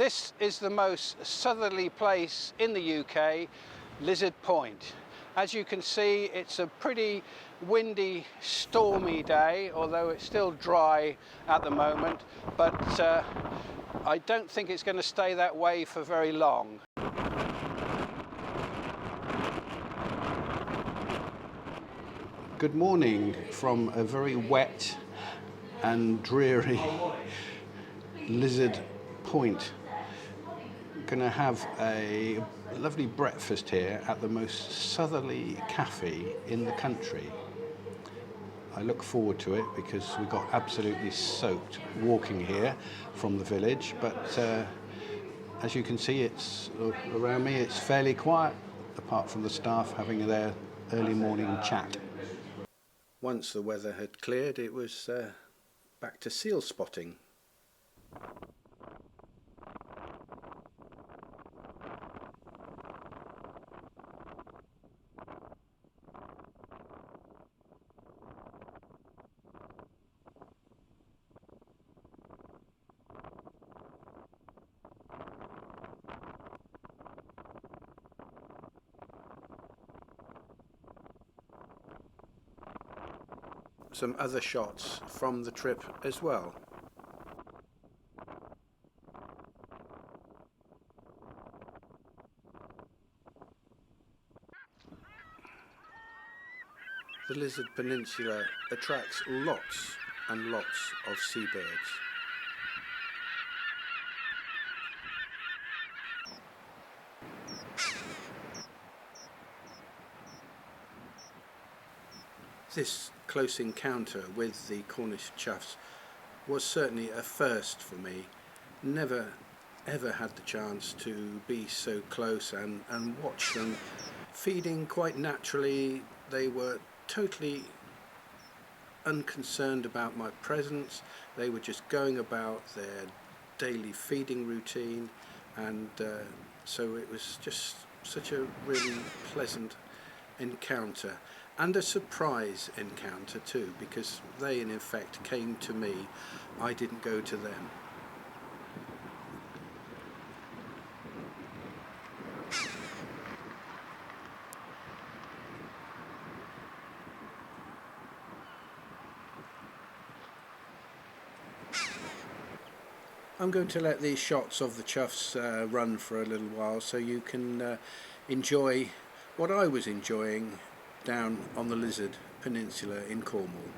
This is the most southerly place in the UK, Lizard Point. As you can see, it's a pretty windy, stormy day, although it's still dry at the moment, but I don't think it's going to stay that way for very long. Good morning from a very wet and dreary Lizard Point. Going to have a lovely breakfast here at the most southerly cafe in the country. I look forward to it because we got absolutely soaked walking here from the village, but as you can see, it's around me, it's fairly quiet apart from the staff having their early morning chat. Once the weather had cleared, it was back to seal spotting. Some other shots from the trip as well. The Lizard Peninsula attracts lots and lots of seabirds. This close encounter with the Cornish choughs was certainly a first for me. Never ever had the chance to be so close and watch them feeding quite naturally. They were totally unconcerned about my presence. They were just going about their daily feeding routine, and so it was just such a really pleasant encounter, and a surprise encounter too, because they in effect came to me. I didn't go to them. I'm going to let these shots of the choughs run for a little while so you can enjoy what I was enjoying down on the Lizard Peninsula in Cornwall.